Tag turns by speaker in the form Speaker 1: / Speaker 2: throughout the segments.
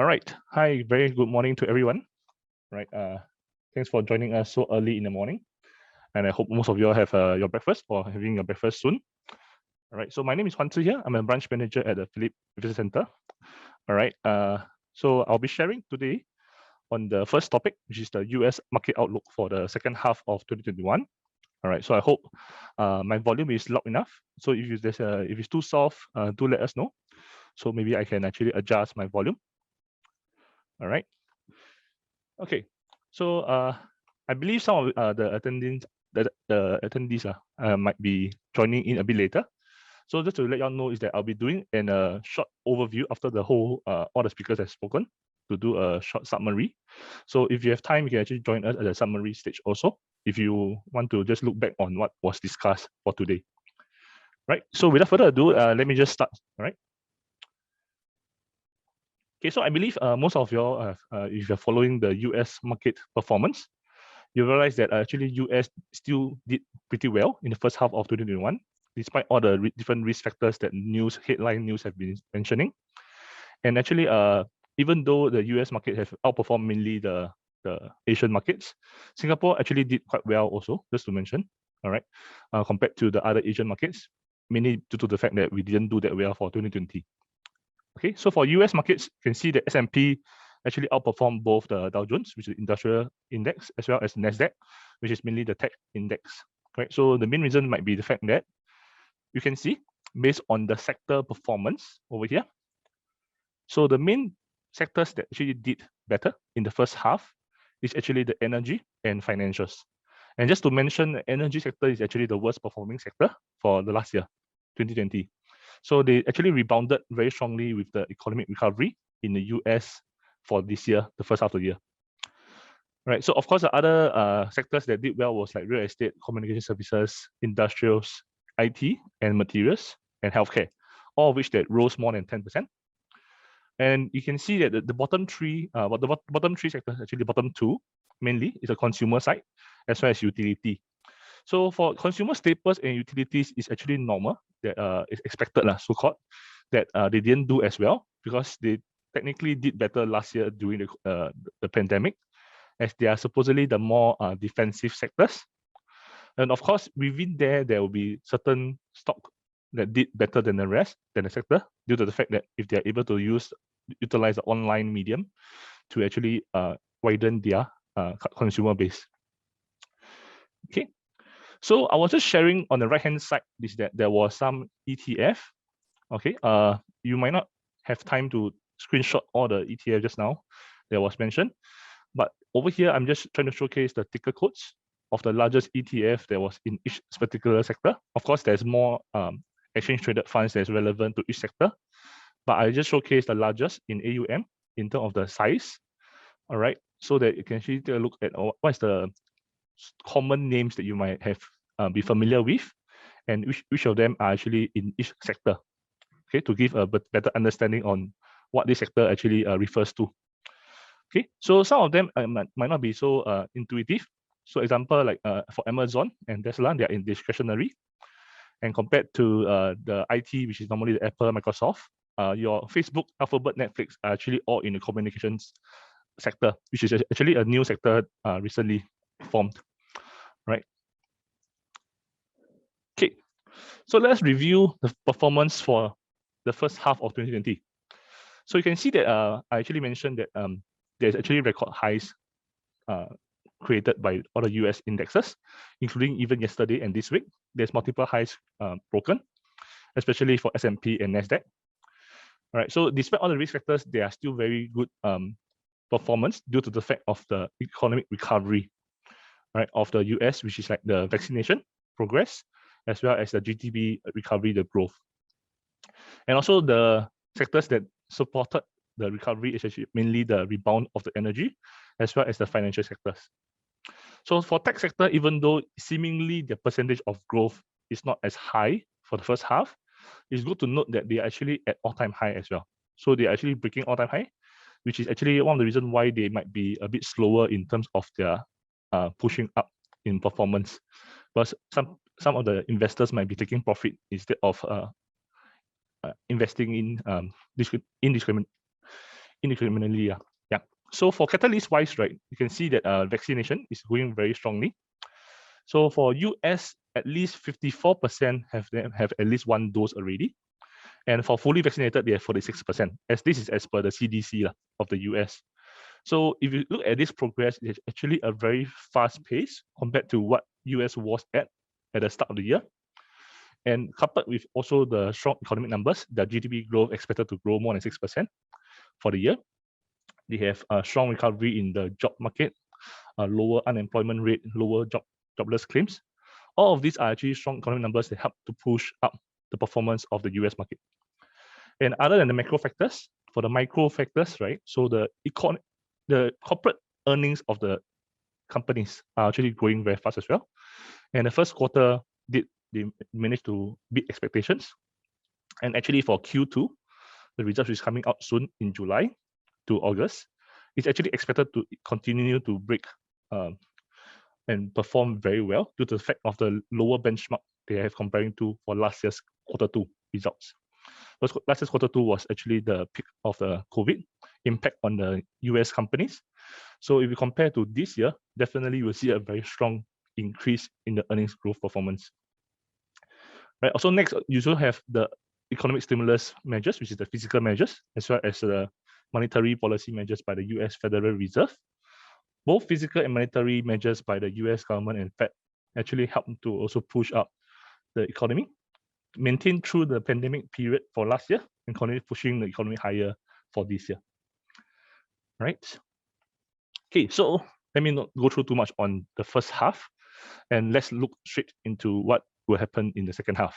Speaker 1: All right. Hi, very good morning to everyone. Right. Thanks for joining us so early in the morning. And I hope most of you all have your breakfast or having your breakfast soon. All right. So my name is Huan Tzu here. I'm a branch manager at the Phillip Business Center. All right. So I'll be sharing today on the first topic, which is the US market outlook for the second half of 2021. All right. So I hope my volume is loud enough. So if it's too soft, do let us know. So maybe I can actually adjust my volume. All right. Okay. So I believe some of the attendees might be joining in a bit later. So just to let y'all know is that I'll be doing a short overview after the whole all the speakers have spoken to do a short summary. So if you have time, you can actually join us at the summary stage also, if you want to just look back on what was discussed for today. Right. So without further ado, let me just start. All right. Okay, so I believe most of you all, if you're following the US market performance, you realize that actually US still did pretty well in the first half of 2021, despite all the different risk factors that headline news have been mentioning. And actually, even though the US market has outperformed mainly the Asian markets, Singapore actually did quite well also, just to mention, all right, compared to the other Asian markets, mainly due to the fact that we didn't do that well for 2020. Okay, so for US markets, you can see the S&P actually outperformed both the Dow Jones, which is the industrial index, as well as the NASDAQ, which is mainly the tech index. Right. So the main reason might be the fact that you can see based on the sector performance over here. So the main sectors that actually did better in the first half is actually the energy and financials. And just to mention, the energy sector is actually the worst performing sector for the last year, 2020. So they actually rebounded very strongly with the economic recovery in the US for this year, the first half of the year. Right. So of course, the other sectors that did well was like real estate, communication services, industrials, IT, and materials, and healthcare, all of which that rose more than 10%. And you can see that the bottom three, bottom three sectors, actually the bottom two, mainly is the consumer side, as well as utility. So for consumer staples and utilities, is actually normal, that is expected, so-called, that they didn't do as well because they technically did better last year during the pandemic, as they are supposedly the more defensive sectors. And of course, within there will be certain stock that did better than the sector, due to the fact that if they are able to utilize the online medium to actually widen their consumer base. Okay. So I was just sharing on the right-hand side is that there was some ETF. Okay, you might not have time to screenshot all the ETF just now that was mentioned, but over here I'm just trying to showcase the ticker codes of the largest ETF that was in each particular sector. Of course, there's more exchange traded funds that's relevant to each sector, but I just showcase the largest in AUM in terms of the size. All right, so that you can actually take a look at what is the common names that you might have be familiar with, and which of them are actually in each sector. Okay, to give a better understanding on what this sector actually refers to. Okay, so some of them might not be so intuitive. So example, like for Amazon and Tesla, they are in discretionary. And compared to the IT, which is normally the Apple, Microsoft, your Facebook, Alphabet, Netflix are actually all in the communications sector, which is actually a new sector recently formed, right? Okay, so let's review the performance for the first half of 2020. So you can see that I actually mentioned that there's actually record highs created by all the US indexes, including even yesterday and this week. There's multiple highs broken, especially for S&P and NASDAQ. All right, so despite all the risk factors, they are still very good performance due to the fact of the economic recovery, right, of the US, which is like the vaccination progress, as well as the GDP recovery, the growth. And also the sectors that supported the recovery is actually mainly the rebound of the energy, as well as the financial sectors. So for tech sector, even though seemingly the percentage of growth is not as high for the first half, it's good to note that they are actually at all-time high as well. So they are actually breaking all-time high, which is actually one of the reasons why they might be a bit slower in terms of their pushing up in performance. But some of the investors might be taking profit instead of investing in indiscriminate. indiscriminately. Yeah. So for catalyst wise, right, you can see that vaccination is going very strongly. So for US, at least 54% have at least one dose already. And for fully vaccinated, they have 46%, as this is as per the CDC of the US. So if you look at this progress, it's actually a very fast pace compared to what US was at the start of the year. And coupled with also the strong economic numbers, the GDP growth expected to grow more than 6% for the year. They have a strong recovery in the job market, a lower unemployment rate, lower jobless claims. All of these are actually strong economic numbers that help to push up the performance of the US market. And other than the macro factors, for the micro factors, right? So the corporate earnings of the companies are actually growing very fast as well. And the first quarter they managed to beat expectations. And actually for Q2, the results is coming out soon in July to August. It's actually expected to continue to break and perform very well due to the fact of the lower benchmark they have comparing to for last year's quarter two results. Because last year's quarter two was actually the peak of the COVID impact on the US companies. So if you compare to this year, definitely you will see a very strong increase in the earnings growth performance. Right. Also next, you also have the economic stimulus measures, which is the fiscal measures, as well as the monetary policy measures by the US Federal Reserve. Both physical and monetary measures by the US government and Fed actually help to also push up the economy, maintain through the pandemic period for last year, and continue pushing the economy higher for this year. Right? Okay, so let me not go through too much on the first half, and let's look straight into what will happen in the second half.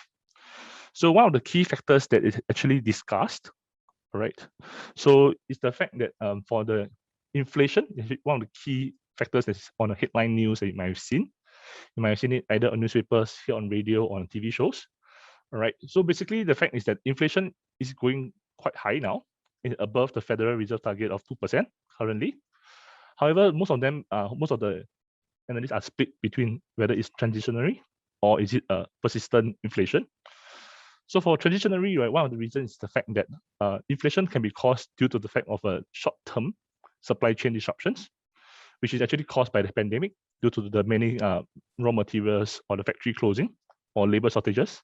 Speaker 1: So one of the key factors that is actually discussed, right? So it's the fact that for the inflation, one of the key factors that's on the headline news that you might have seen. You might have seen it either on newspapers, here on radio, or on TV shows. All right. So basically, the fact is that inflation is going quite high now, above the Federal Reserve target of 2% currently. However, most of the analysts are split between whether it's transitionary or is it a persistent inflation. So for transitionary, right, one of the reasons is the fact that inflation can be caused due to the fact of a short-term supply chain disruptions, which is actually caused by the pandemic due to the many raw materials or the factory closing or labor shortages,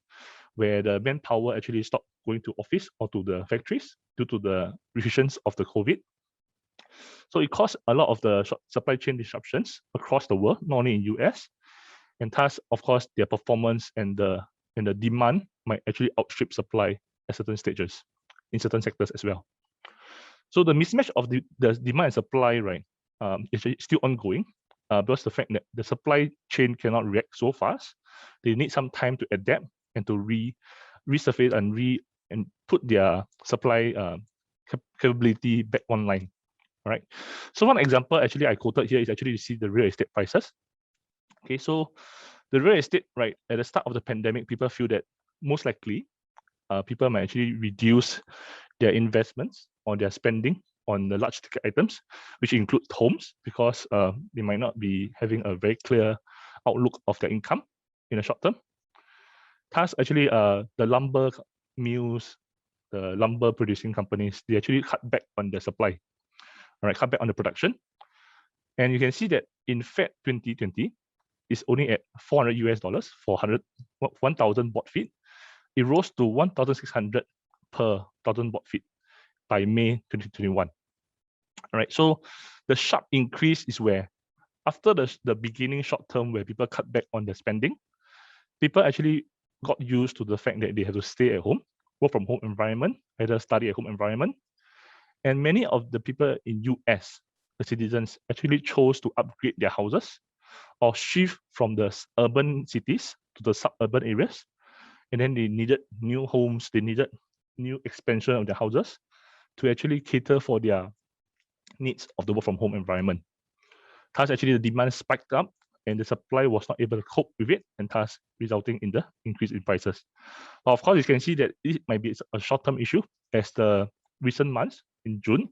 Speaker 1: where the manpower actually stopped going to office or to the factories due to the restrictions of the COVID. So it caused a lot of the supply chain disruptions across the world, not only in US, and thus, of course, their performance and the demand might actually outstrip supply at certain stages in certain sectors as well. So the mismatch of the demand and supply, right, is still ongoing because the fact that the supply chain cannot react so fast. They need some time to adapt and to resurface and put their supply capability back online. All right. So one example actually I quoted here is actually you see the real estate prices. Okay, so the real estate, right, at the start of the pandemic, people feel that most likely people might actually reduce their investments or their spending on the large ticket items, which include homes, because they might not be having a very clear outlook of their income in the short term. Thus, actually, the lumber mills, the lumber producing companies, they actually cut back on their supply, all right, cut back on the production. And you can see that in Feb 2020, it's only at $400 for 1,000 bought feet. It rose to 1,600 per 1,000 bought feet by May 2021. All right, so the sharp increase is where after the beginning short term where people cut back on their spending, people actually got used to the fact that they have to stay at home, work from home environment, either study at home environment. And many of the people in US, the citizens, actually chose to upgrade their houses or shift from the urban cities to the suburban areas. And then they needed new homes, they needed new expansion of their houses to actually cater for their needs of the work from home environment. Thus, actually, the demand spiked up and the supply was not able to cope with it, and thus resulting in the increase in prices. But of course, you can see that it might be a short-term issue. As the recent months in June,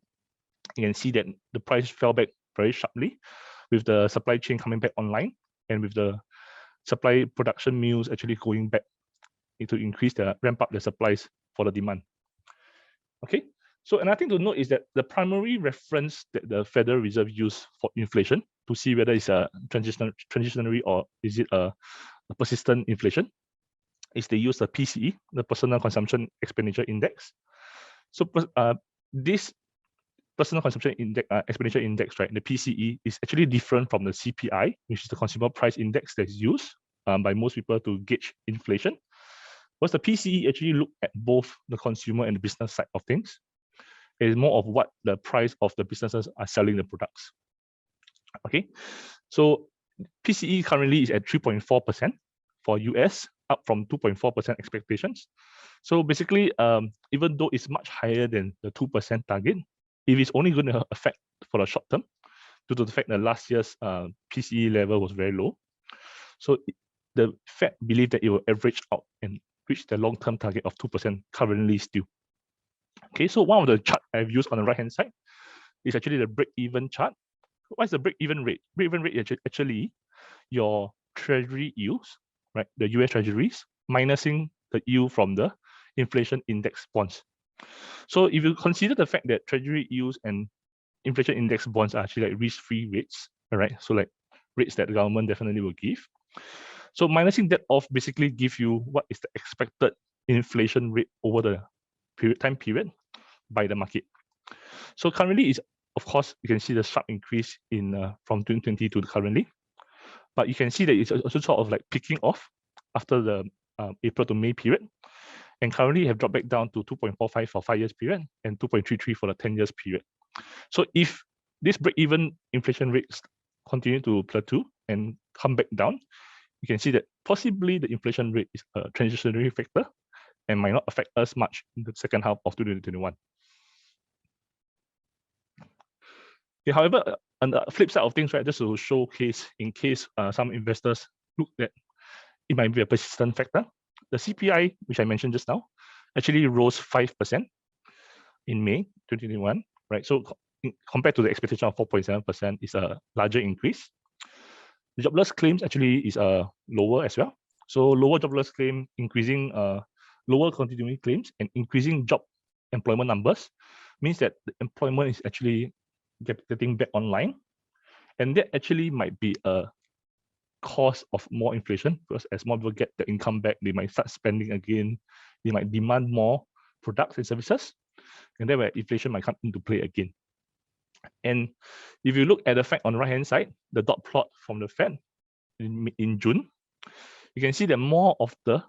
Speaker 1: you can see that the price fell back very sharply with the supply chain coming back online and with the supply production mills actually going back to increase ramp up the supplies for the demand. Okay, So another thing to note is that the primary reference that the Federal Reserve used for inflation to see whether it's a transitionary or is it a persistent inflation is they use the PCE, the Personal Consumption Expenditure Index. So this Personal Consumption Index, Expenditure Index, right, the PCE is actually different from the CPI, which is the Consumer Price Index that's used by most people to gauge inflation. Because the PCE actually look at both the consumer and the business side of things. It is more of what the price of the businesses are selling the products. Okay, so PCE currently is at 3.4% for US, up from 2.4% expectations. So basically, even though it's much higher than the 2% target, if it's only going to affect for the short term, due to the fact that last year's PCE level was very low. So the Fed believe that it will average out and reach the long-term target of 2% currently still. Okay, so one of the chart I've used on the right-hand side is actually the break-even chart. What's the break-even rate? Break-even rate is actually your treasury yields, right? The US treasuries, minusing the yield from the inflation index bonds. So if you consider the fact that treasury yields and inflation index bonds are actually like risk-free rates, all right? So like rates that the government definitely will give. So minusing that off basically give you what is the expected inflation rate over the time period by the market. So currently is, of course, you can see the sharp increase in from 2020 to currently, but you can see that it's also sort of like picking off after the April to May period, and currently have dropped back down to 2.45 for 5 years period and 2.33 for the 10 years period. So if this break-even inflation rates continue to plateau and come back down, you can see that possibly the inflation rate is a transitionary factor and might not affect us much in the second half of 2021. Okay, however, on the flip side of things, right, just to showcase in case some investors look that it might be a persistent factor, the CPI, which I mentioned just now, actually rose 5% in May 2021, right? So compared to the expectation of 4.7%, is a larger increase. The jobless claims actually is lower as well. So lower jobless claim, increasing lower continuing claims, and increasing job employment numbers means that the employment is actually getting back online, and that actually might be a cause of more inflation, because as more people get the income back, they might start spending again, they might demand more products and services, and then where inflation might come into play again. And if you look at the fact on the right hand side, the dot plot from the Fed in June, you can see that more of the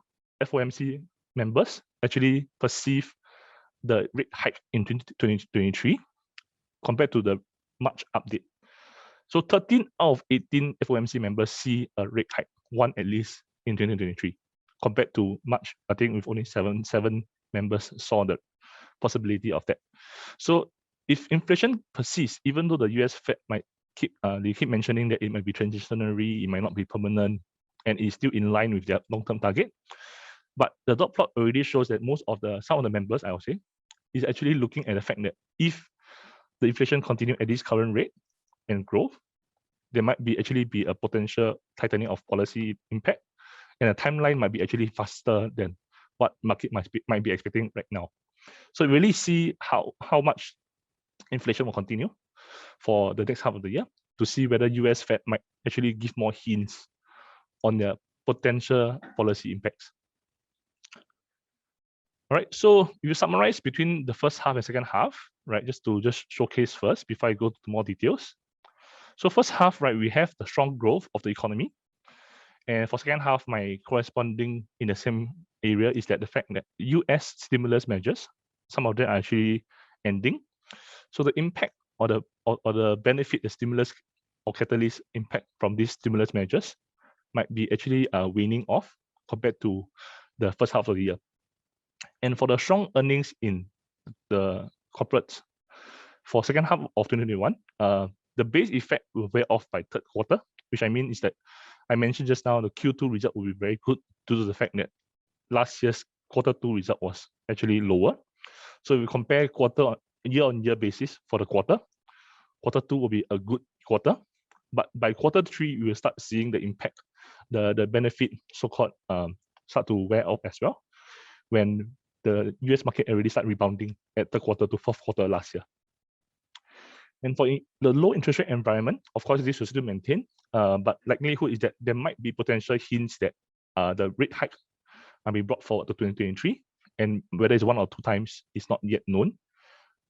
Speaker 1: FOMC members actually perceive the rate hike in 2023 compared to the March update. So 13 out of 18 FOMC members see a rate hike, one at least in 2023, compared to March, I think with only seven members saw the possibility of that. So if inflation persists, even though the US Fed might keep mentioning that it might be transitionary, it might not be permanent, and is still in line with their long-term target, but the dot plot already shows that some of the members, I would say, is actually looking at the fact that if the inflation continue at this current rate and growth, there might actually be a potential tightening of policy impact, and the timeline might be actually faster than what market might be expecting right now. So really see how much inflation will continue for the next half of the year to see whether US Fed might actually give more hints on their potential policy impacts. All right, so if you summarize between the first half and second half, right, just showcase first before I go to more details. So first half, right, we have the strong growth of the economy. And for second half, my corresponding in the same area is that the fact that US stimulus measures, some of them are actually ending. So the impact or the benefit, the stimulus or catalyst impact from these stimulus measures might be actually waning off compared to the first half of the year. And for the strong earnings in the corporates for second half of 2021, the base effect will wear off by third quarter, which I mean is that I mentioned just now the Q2 result will be very good due to the fact that last year's quarter 2 result was actually lower. So if we compare year-on-year basis for the quarter 2 will be a good quarter, but by quarter 3 we will start seeing the impact, the benefit so-called start to wear off as well, when the US market already started rebounding at third quarter to fourth quarter last year. And for the low interest rate environment, of course, this will still maintain, but likelihood is that there might be potential hints that the rate hike will be brought forward to 2023, and whether it's 1 or 2 times is not yet known.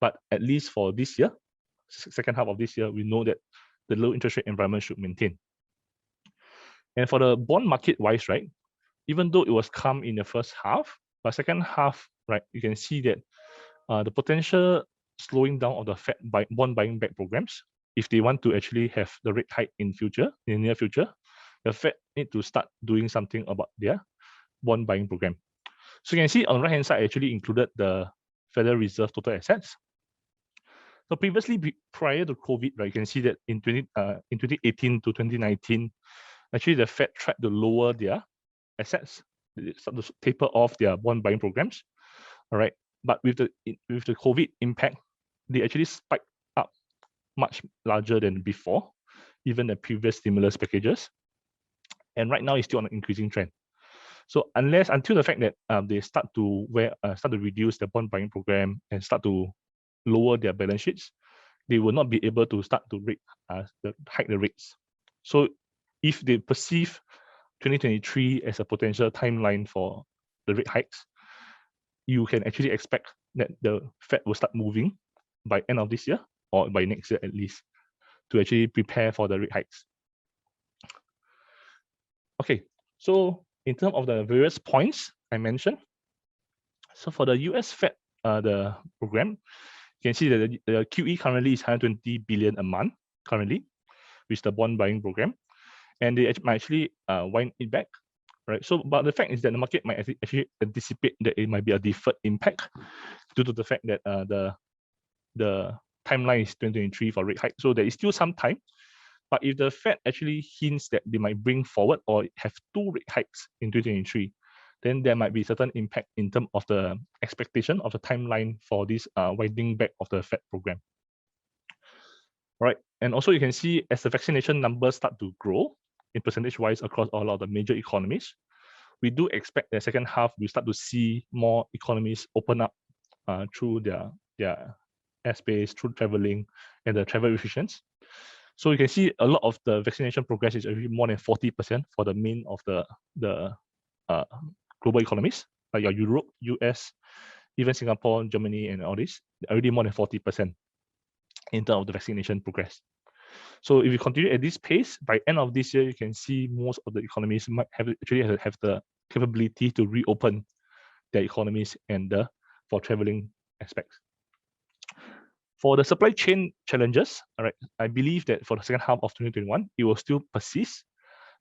Speaker 1: But at least for this year, second half of this year, we know that the low interest rate environment should maintain. And for the bond market wise, right, even though it was calm in the first half, but second half, right, you can see that the potential slowing down of the Fed bond buying back programs, if they want to actually have the rate hike in the near future, the Fed need to start doing something about their bond buying program. So you can see on the right hand side, I actually included the Federal Reserve total assets. So previously, prior to COVID, right, you can see that in 2018 to 2019, actually the Fed tried to lower their assets, start to taper off their bond buying programs. All right, but with the COVID impact, they actually spiked up much larger than before, even the previous stimulus packages. And right now, it's still on an increasing trend. So until the fact that they start to reduce their bond buying program and start to lower their balance sheets, they will not be able to start to hike the rates. So if they perceive 2023 as a potential timeline for the rate hikes, you can actually expect that the Fed will start moving by end of this year or by next year at least to actually prepare for the rate hikes. Okay, so in terms of the various points I mentioned, so for the US Fed, the program, you can see that the QE currently is 120 billion a month currently, with the bond buying program, and they might actually wind it back, right? So, but the fact is that the market might actually anticipate that it might be a deferred impact due to the fact that the timeline is 2023 for rate hike. So there is still some time. But if the Fed actually hints that they might bring forward or have 2 rate hikes in 2023, then there might be certain impact in terms of the expectation of the timeline for this winding back of the Fed program. All right, and also you can see as the vaccination numbers start to grow in percentage-wise across all of the major economies, we do expect the second half we start to see more economies open up through their airspace, through traveling and the travel restrictions. So you can see a lot of the vaccination progress is already more than 40% for the main of the global economies, like your Europe, US, even Singapore, Germany, and all this, already more than 40% in terms of the vaccination progress. So if you continue at this pace, by end of this year, you can see most of the economies might have the capability to reopen their economies and for traveling aspects. For the supply chain challenges, all right, I believe that for the second half of 2021, it will still persist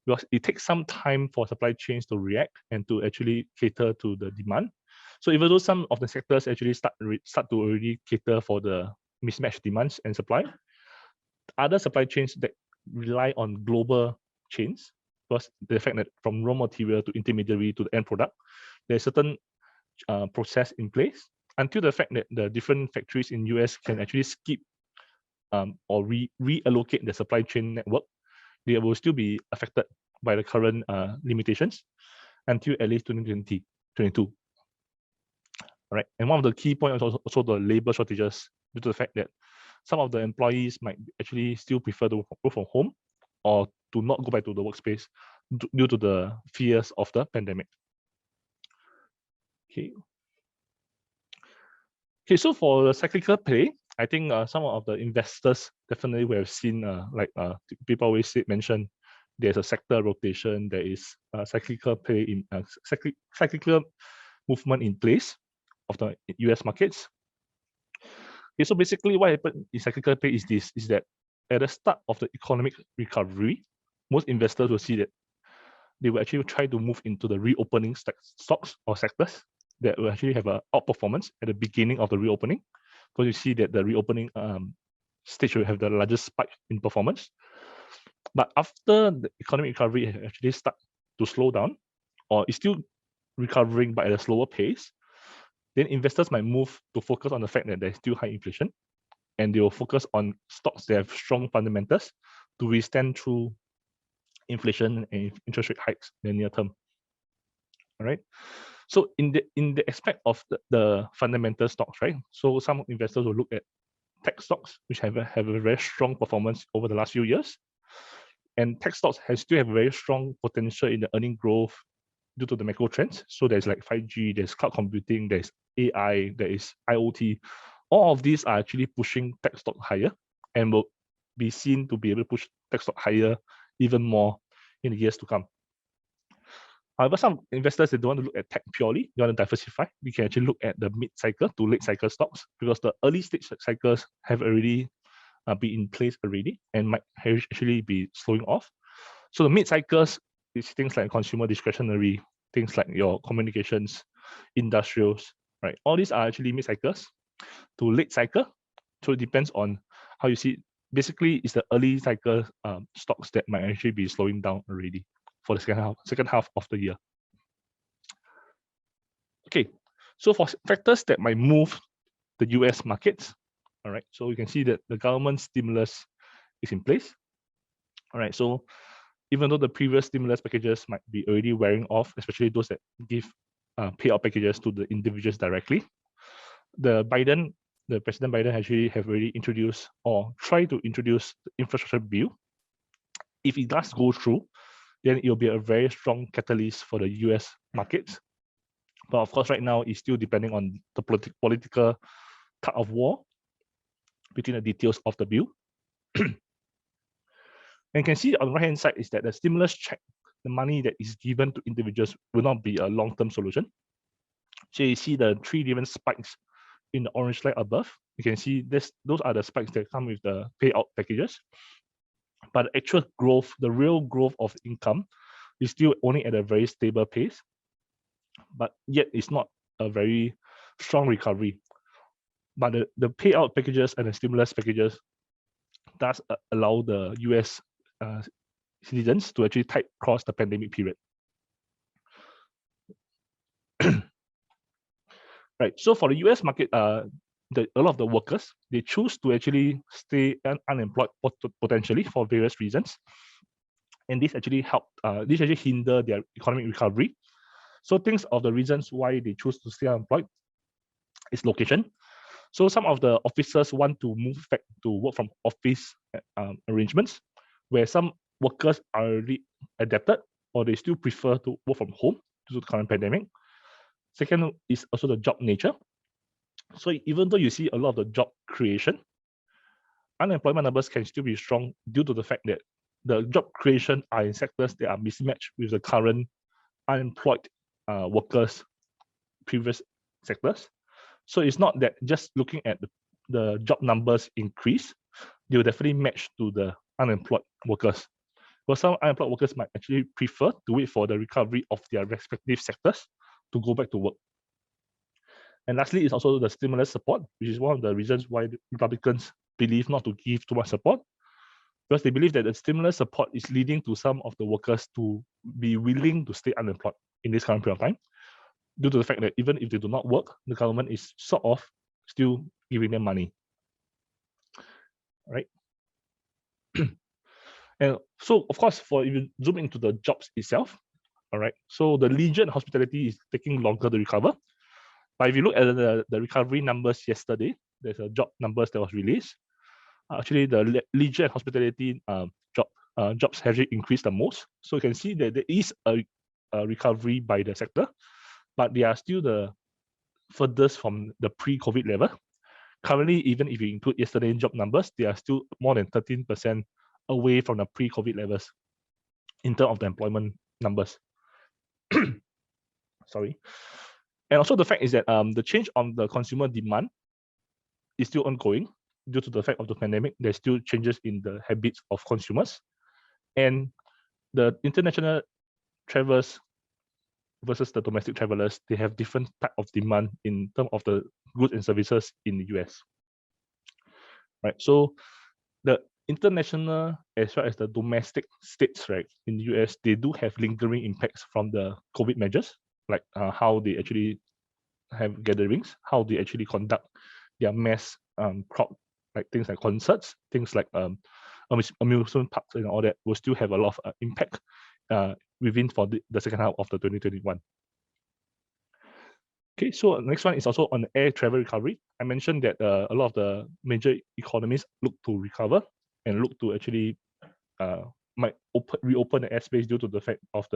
Speaker 1: because it takes some time for supply chains to react and to actually cater to the demand. So even though some of the sectors actually start to already cater for the mismatched demands and supply, other supply chains that rely on global chains, because the fact that from raw material to intermediary to the end product, there's certain process in place until the fact that the different factories in US can actually skip or reallocate the supply chain network, they will still be affected by the current limitations until at least 2022. All right, and one of the key points is also the labor shortages due to the fact that some of the employees might actually still prefer to work from home or to not go back to the workspace due to the fears of the pandemic. Okay, so for the cyclical play, I think some of the investors definitely will have seen, people always mention, there's a sector rotation, there is a cyclical play in cyclical movement in place of the US markets. Okay, so basically what happened in cyclical play is that at the start of the economic recovery, most investors will see that they will actually try to move into the reopening stocks or sectors that will actually have an outperformance at the beginning of the reopening, because you see that the reopening stage will have the largest spike in performance. But after the economic recovery actually start to slow down, or is still recovering but at a slower pace, then investors might move to focus on the fact that there's still high inflation, and they will focus on stocks that have strong fundamentals to withstand through inflation and interest rate hikes in the near term. All right. So in the aspect of the fundamental stocks, right? So some investors will look at tech stocks, which have a very strong performance over the last few years. And tech stocks still have very strong potential in the earning growth due to the macro trends. So there's like 5G, there's cloud computing, there's AI, there is IoT. All of these are actually pushing tech stock higher and will be seen to be able to push tech stock higher even more in the years to come. However, some investors, they don't want to look at tech purely, they want to diversify. We can actually look at the mid-cycle to late-cycle stocks because the early stage cycles have already been in place already and might actually be slowing off. So the mid-cycles is things like consumer discretionary, things like your communications, industrials, right? All these are actually mid-cycles to late cycle. So it depends on how you see it. Basically, it's the early cycle stocks that might actually be slowing down already for the second half of the year. Okay, so for factors that might move the US markets, all right, so you can see that the government stimulus is in place. All right, so even though the previous stimulus packages might be already wearing off, especially those that give payout packages to the individuals directly, President Biden actually have already introduced or tried to introduce the infrastructure bill. If it does go through, then it will be a very strong catalyst for the US markets. But of course, right now, it's still depending on the political tug of war between the details of the bill. And you can see on the right-hand side is that the stimulus check, the money that is given to individuals will not be a long-term solution. So you see the three different spikes in the orange line above. You can see those are the spikes that come with the payout packages. But the actual growth, the real growth of income is still only at a very stable pace, but yet it's not a very strong recovery. But the payout packages and the stimulus packages does allow the US citizens to actually tide across the pandemic period. Right. So for the US market, a lot of the workers, they choose to actually stay unemployed potentially for various reasons. And this actually hinder their economic recovery. So things of the reasons why they choose to stay unemployed is location. So some of the officers want to move back to work from office arrangements, where some workers are already adapted or they still prefer to work from home due to the current pandemic. Second is also the job nature. So even though you see a lot of the job creation, unemployment numbers can still be strong due to the fact that the job creation are in sectors that are mismatched with the current unemployed workers' previous sectors. So it's not that just looking at the job numbers increase, they will definitely match to the unemployed workers. But some unemployed workers might actually prefer to wait for the recovery of their respective sectors to go back to work. And lastly, is also the stimulus support, which is one of the reasons why the Republicans believe not to give too much support, because they believe that the stimulus support is leading to some of the workers to be willing to stay unemployed in this current period of time, due to the fact that even if they do not work, the government is sort of still giving them money. Right? And so, of course, if you zoom into the jobs itself, all right, so the leisure and hospitality is taking longer to recover. But if you look at the recovery numbers yesterday, there's a job numbers that was released. Actually, the leisure and hospitality jobs have actually increased the most. So you can see that there is a recovery by the sector, but they are still the furthest from the pre-COVID level. Currently, even if you include yesterday's job numbers, they are still more than 13% away from the pre-COVID levels in terms of the employment numbers. Sorry. And also the fact is that the change on the consumer demand is still ongoing due to the fact of the pandemic. There's still changes in the habits of consumers, and the international travelers versus the domestic travelers, they have different type of demand in terms of the goods and services in the US. Right. So the international as well as the domestic states, right, in the US, they do have lingering impacts from the COVID measures, like how they actually have gatherings, how they actually conduct their mass crowd, like things like concerts, things like amusement parks and all that will still have a lot of impact within for the second half of the 2021. Okay, so next one is also on air travel recovery. I mentioned that a lot of the major economies look to recover and look to actually might reopen the airspace due to the fact of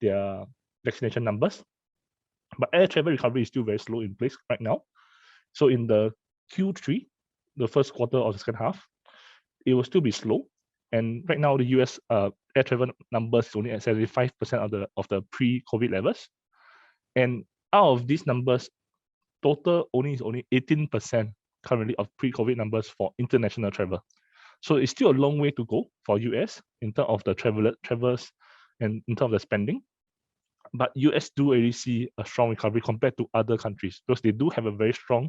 Speaker 1: their vaccination numbers. But air travel recovery is still very slow in place right now. So in the Q3, the first quarter of the second half, it will still be slow. And right now, the US air travel numbers is only at 75% of the pre-COVID levels. And out of these numbers, total is only 18% currently of pre-COVID numbers for international travel. So it's still a long way to go for US in terms of the travelers and in terms of the spending. But US do already see a strong recovery compared to other countries because they do have a very strong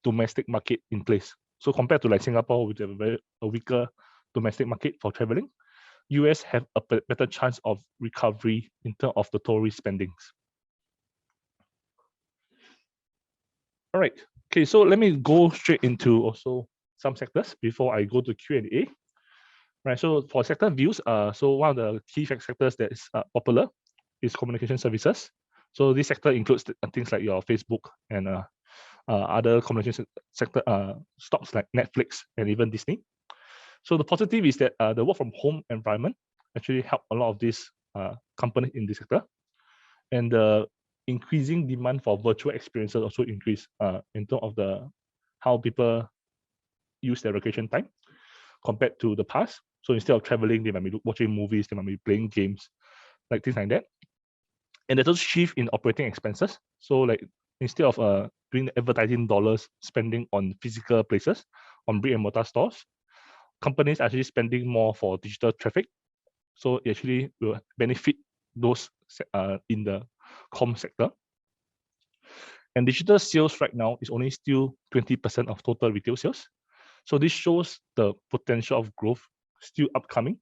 Speaker 1: domestic market in place. So compared to like Singapore, which have a weaker domestic market for traveling, US have a better chance of recovery in terms of the tourist spendings. All right. Okay, so let me go straight into also some sectors before I go to Q&A. Right. So for sector views, so one of the key sectors that is popular is communication services. So this sector includes things like your Facebook and other communication sector stocks like Netflix and even Disney. So the positive is that the work from home environment actually help a lot of these companies in this sector, and the increasing demand for virtual experiences also increase in terms of how people use their vacation time compared to the past. So instead of traveling, they might be watching movies, they might be playing games, like things like that. And there's also shift in operating expenses. So like instead of doing advertising dollars spending on physical places, on brick and mortar stores, companies are actually spending more for digital traffic. So it actually will benefit those in the comm sector. And digital sales right now is only still 20% of total retail sales. So this shows the potential of growth still upcoming.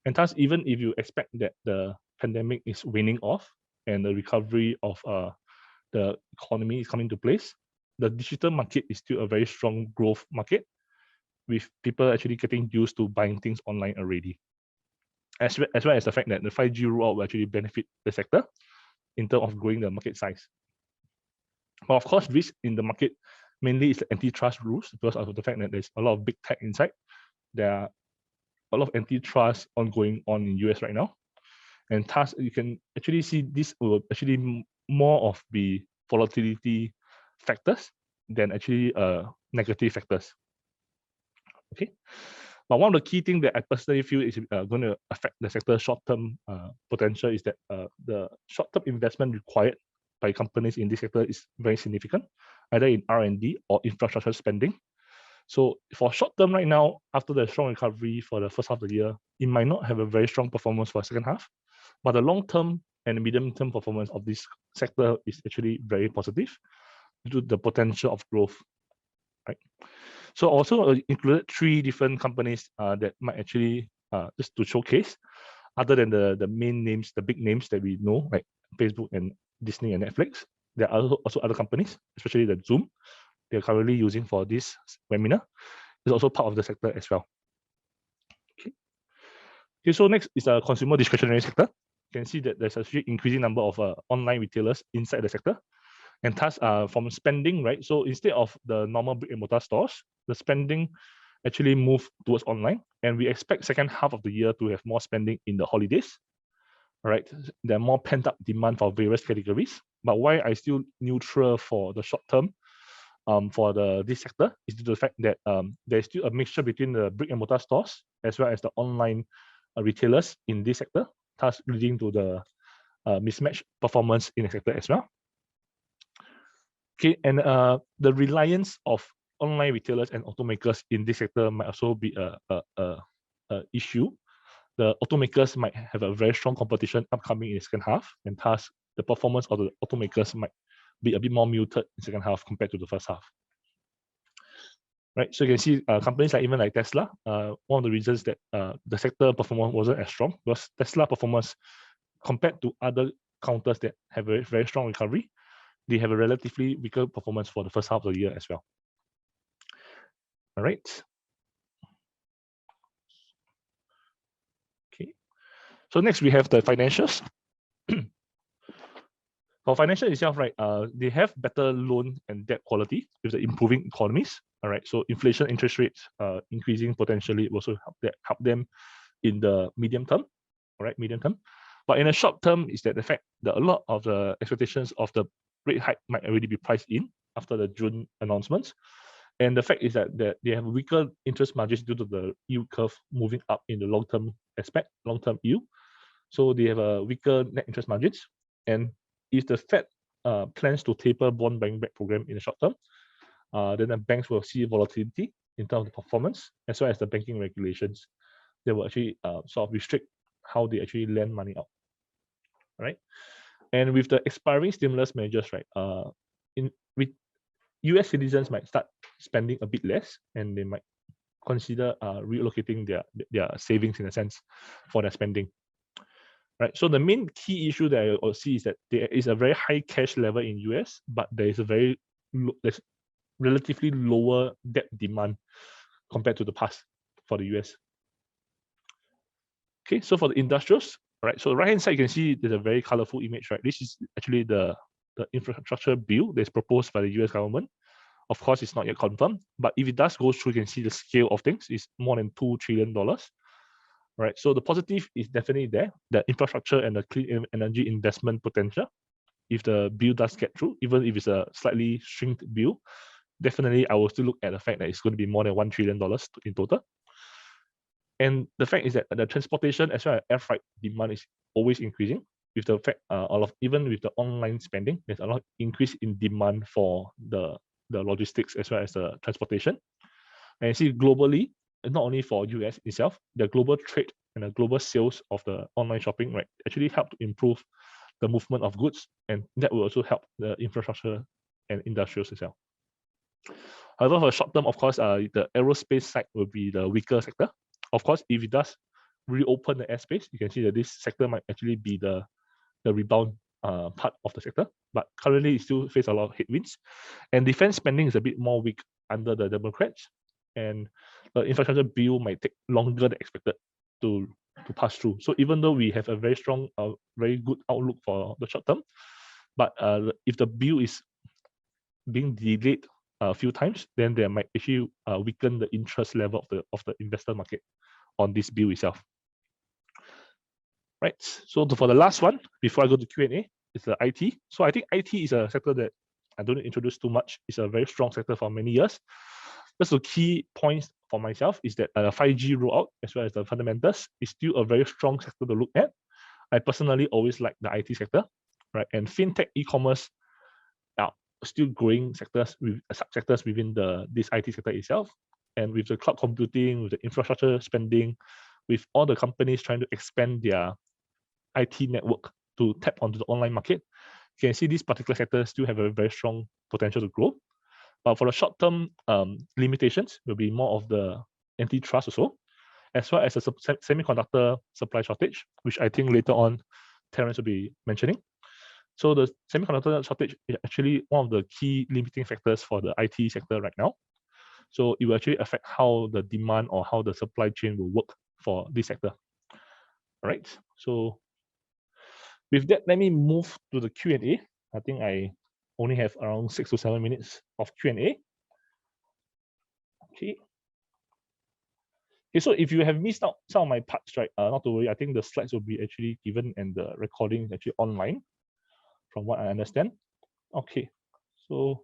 Speaker 1: And thus, even if you expect that the pandemic is waning off and the recovery of the economy is coming to place, the digital market is still a very strong growth market, with people actually getting used to buying things online already. As well as the fact that the 5G rollout will actually benefit the sector in terms of growing the market size. But of course, risk in the market mainly is the antitrust rules because of the fact that there's a lot of big tech inside. There are a lot of antitrust ongoing on in US right now. And thus, you can actually see this will actually more of the volatility factors than actually negative factors. Okay. But one of the key things that I personally feel is going to affect the sector's short-term potential is that the short-term investment required by companies in this sector is very significant, either in R&D or infrastructure spending. So for short term right now, after the strong recovery for the first half of the year, it might not have a very strong performance for the second half, but the long term and medium term performance of this sector is actually very positive due to the potential of growth. Right. So also included 3 different companies that might actually just to showcase, other than the main names, the big names that we know, like Facebook and Disney and Netflix. There are also other companies, especially the Zoom, they're currently using for this webinar. It's also part of the sector as well. Okay, so next is the consumer discretionary sector. You can see that there's actually increasing number of online retailers inside the sector. And thus, from spending, right? So instead of the normal brick and mortar stores, the spending actually move towards online. And we expect second half of the year to have more spending in the holidays. All right, there are more pent-up demand for various categories. But why I still neutral for the short term for this sector is due to the fact that there's still a mixture between the brick and mortar stores as well as the online retailers in this sector, thus leading to the mismatched performance in the sector as well. Okay, and the reliance of online retailers and automakers in this sector might also be a issue. The automakers might have a very strong competition upcoming in the second half, and thus the performance of the automakers might be a bit more muted in the second half compared to the first half. Right, so you can see companies like even like Tesla, one of the reasons that the sector performance wasn't as strong was Tesla performance compared to other counters that have a very strong recovery, they have a relatively weaker performance for the first half of the year as well. All right. Okay. So next we have the financials. For financial itself, right, they have better loan and debt quality with the improving economies. All right, so inflation, interest rates increasing potentially will also help them in the medium term. All right, medium term. But in the short term, is that the fact that a lot of the expectations of the rate hike might already be priced in after the June announcements. And the fact is that they have weaker interest margins due to the yield curve moving up in the long-term aspect, long-term yield. So they have a weaker net interest margins. And if the Fed plans to taper bond buying back program in the short term, then the banks will see volatility in terms of the performance, as well as the banking regulations. They will actually sort of restrict how they actually lend money out. Right? And with the expiring stimulus measures, right, US citizens might start spending a bit less, and they might consider relocating their savings in a sense for their spending. Right. So the main key issue that I see is that there is a very high cash level in US, but there is a there's relatively lower debt demand compared to the past for the US. Okay, so for the industrials, right? So right hand side you can see there's a very colorful image, right? This is actually the infrastructure bill that's proposed by the US government. Of course, it's not yet confirmed, but if it does go through, you can see the scale of things is more than $2 trillion. Right, so the positive is definitely there, the infrastructure and the clean energy investment potential. If the bill does get through, even if it's a slightly shrinked bill, definitely I will still look at the fact that it's going to be more than $1 trillion in total. And the fact is that the transportation as well as air freight demand is always increasing. With the fact, even with the online spending, there's a lot of increase in demand for the logistics as well as the transportation. And you see globally, not only for US itself, the global trade and the global sales of the online shopping, right, actually help to improve the movement of goods, and that will also help the infrastructure and industrials as well. However, for short term, of course, the aerospace side will be the weaker sector. Of course, if it does reopen the airspace, you can see that this sector might actually be the rebound part of the sector. But currently, it still faces a lot of headwinds, and defense spending is a bit more weak under the Democrats, and the infrastructure bill might take longer than expected to pass through. So even though we have a very strong, very good outlook for the short term, but if the bill is being delayed a few times, then there might actually weaken the interest level of the investor market on this bill itself. Right. So for the last one, before I go to Q&A, it's the IT. So I think IT is a sector that I don't introduce too much. It's a very strong sector for many years. Just the key points for myself is that 5G rollout as well as the fundamentals is still a very strong sector to look at. I personally always like the IT sector, right? And fintech, e-commerce are still growing sectors with subsectors within this IT sector itself. And with the cloud computing, with the infrastructure spending, with all the companies trying to expand their IT network to tap onto the online market, you can see these particular sectors still have a very strong potential to grow. But for the short-term limitations, will be more of the antitrust also, as well as a semiconductor supply shortage, which I think later on Terence will be mentioning. So the semiconductor shortage is actually one of the key limiting factors for the IT sector right now. So it will actually affect how the demand or how the supply chain will work for this sector. All right. So with that, let me move to the Q&A. I think I only have around 6 to 7 minutes of Q&A. Okay. Okay, so if you have missed out some of my parts, right, not to worry, I think the slides will be actually given and the recording is actually online, from what I understand. Okay, so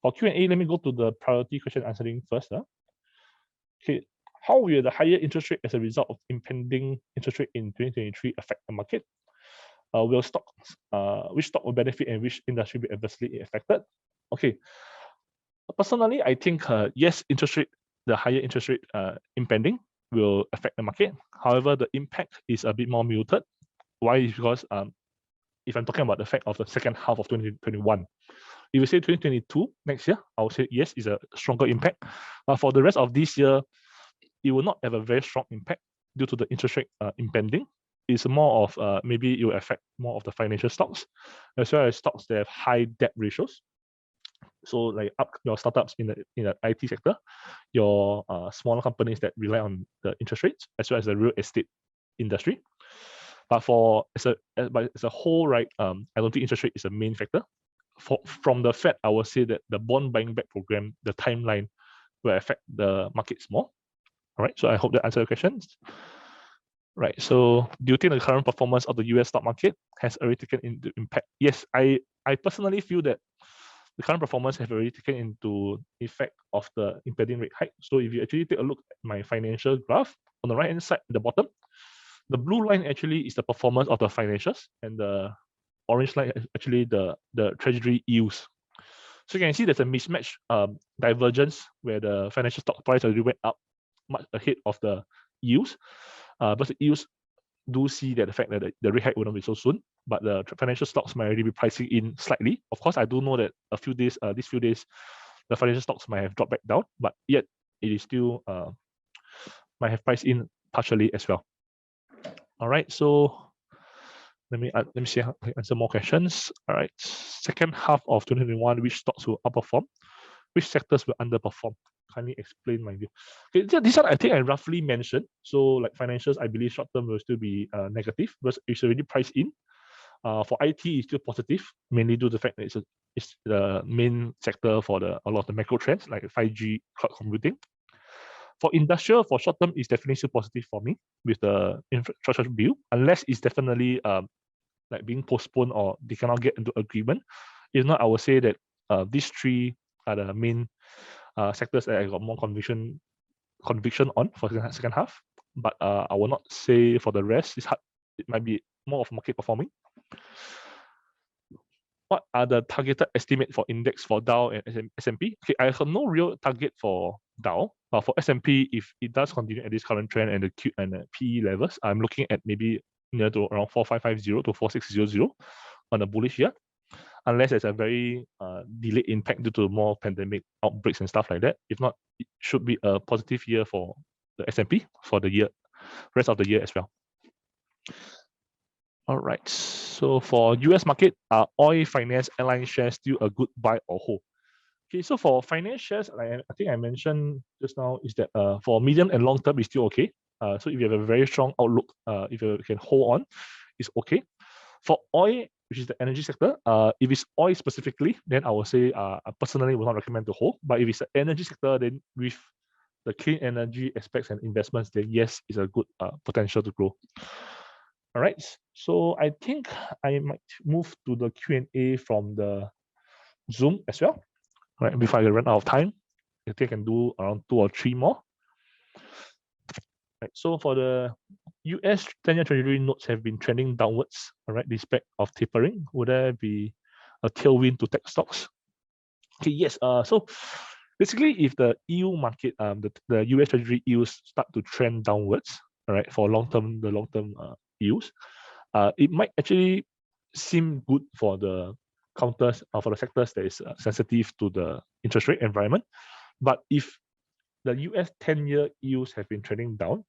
Speaker 1: for Q&A, let me go to the priority question answering first. Okay, how will the higher interest rate as a result of impending interest rate in 2023 affect the market? Will stocks, which stock will benefit and which industry will be adversely affected? Okay, personally, I think yes, the higher interest rate impending will affect the market. However, the impact is a bit more muted. Why? Because if I'm talking about the fact of the second half of 2021, if you say 2022 next year, I would say yes, it's a stronger impact. But for the rest of this year, it will not have a very strong impact due to the interest rate impending. It's more of maybe it will affect more of the financial stocks, as well as stocks that have high debt ratios. So like your startups in the IT sector, your smaller companies that rely on the interest rates, as well as the real estate industry. But as a whole, right, I don't think interest rate is a main factor. From the Fed, I would say that the bond buying back program, the timeline will affect the markets more. All right, so I hope that answered your questions. Right, so do you think the current performance of the US stock market has already taken into impact? Yes, I personally feel that the current performance have already taken into effect of the impending rate hike. So if you actually take a look at my financial graph, on the right-hand side, at the bottom, the blue line actually is the performance of the financials, and the orange line is actually the treasury yields. So you can see there's a mismatch divergence where the financial stock price already went up much ahead of the yields. But the yields do see that the fact that the rate hike will not be so soon, but the financial stocks might already be pricing in slightly. Of course, I do know that these few days, the financial stocks might have dropped back down, but yet it is still might have priced in partially as well. All right, so let me see how I answer more questions. All right, second half of 2021, which stocks will outperform? Which sectors will underperform? Kindly explain my view. Okay, this one I think I roughly mentioned. So like financials, I believe short term will still be negative because it's already priced in. For IT, it's still positive, mainly due to the fact that it's the main sector for a lot of the macro trends like 5G, cloud computing. For industrial, for short term, it's definitely still positive for me with the infrastructure bill, unless it's definitely like being postponed or they cannot get into agreement. If not, I would say that these three are the main sectors that I got more conviction on for the second half. But I will not say for the rest. It's hard. It might be more of market performing. What are the targeted estimate for index for Dow and S&P? Okay, I have no real target for Dow, but for S&P, if it does continue at this current trend and the Q and the PE levels, I'm looking at maybe near to around 4550 to 4600 on a bullish year, unless there's a very delayed impact due to more pandemic outbreaks and stuff like that. If not, it should be a positive year for the S&P for the year, rest of the year as well. All right. So for US market, are oil, finance, airline shares still a good buy or hold? Okay, so for finance shares, I think I mentioned just now, is that for medium and long term, it's still okay. So if you have a very strong outlook, if you can hold on, it's okay. For oil, which is the energy sector, if it's oil specifically, then I would say I personally would not recommend to hold. But if it's the energy sector, then with the clean energy aspects and investments, then yes, it's a good potential to grow. All right, so I think I might move to the Q&A from the Zoom as well. All right, before I run out of time, I think I can do around 2 or 3 more. Right, so for the US 10-year Treasury notes have been trending downwards, all right, despite of tapering. Would there be a tailwind to tech stocks? Okay, yes. So basically, if the EU market, the US Treasury yields start to trend downwards, all right, for the long-term yields, it might actually seem good for the counters for the sectors that is sensitive to the interest rate environment. But if the US 10-year yields have been trending down,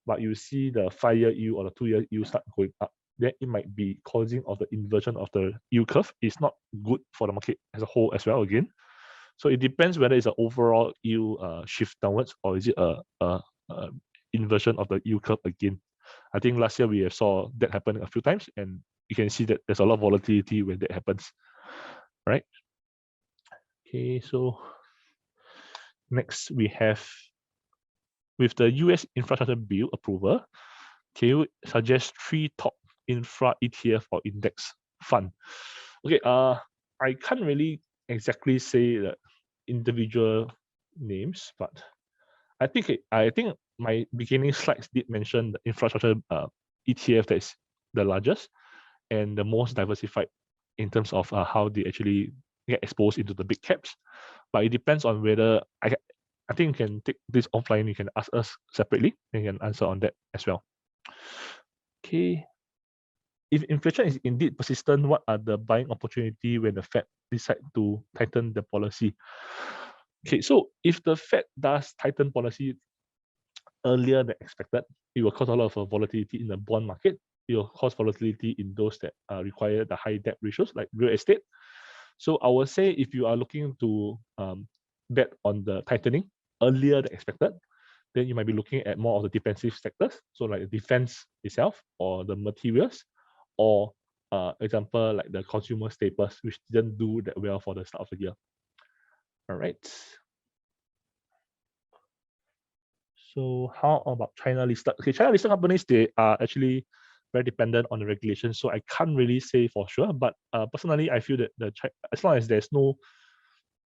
Speaker 1: but you see the 5-year yield or the 2-year yield start going up, then it might be causing of the inversion of the yield curve. It's not good for the market as a whole as well again. So it depends whether it's an overall yield shift downwards or is it a inversion of the yield curve again. I think last year we saw that happen a few times, and you can see that there's a lot of volatility when that happens, right? Okay, so next we have, with the US infrastructure bill approval, can you suggest 3 top infra ETF or index fund? Okay, I can't really exactly say the individual names, but I think my beginning slides did mention the infrastructure ETF that is the largest and the most diversified in terms of how they actually get exposed into the big caps. But it depends on whether I think you can take this offline. You can ask us separately and you can answer on that as well. Okay. If inflation is indeed persistent, what are the buying opportunity when the Fed decide to tighten the policy? Okay, so if the Fed does tighten policy earlier than expected, it will cause a lot of volatility in the bond market. It will cause volatility in those that require the high debt ratios, like real estate. So I would say if you are looking to bet on the tightening earlier than expected, then you might be looking at more of the defensive sectors, so like the defense itself, or the materials, or example like the consumer staples, which didn't do that well for the start of the year. All right. So how about China listed? Okay, China listed companies, they are actually very dependent on the regulations, so I can't really say for sure. But personally, I feel that as long as there's no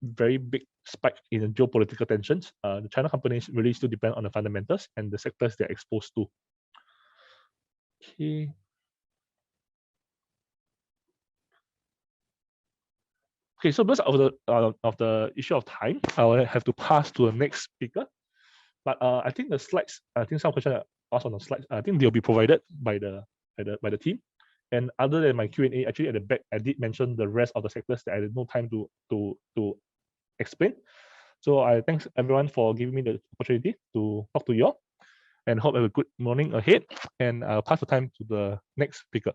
Speaker 1: very big spike in geopolitical tensions, the China companies really still depend on the fundamentals and the sectors they're exposed to. Okay. Okay, so because of the issue of time, I will have to pass to the next speaker. But I think the slides, I think some questions asked on the slides, I think they'll be provided by the team. And other than my Q&A, actually at the back, I did mention the rest of the sectors that I had no time to explain. So I thanks everyone for giving me the opportunity to talk to you all, and hope you have a good morning ahead. And I'll pass the time to the next speaker.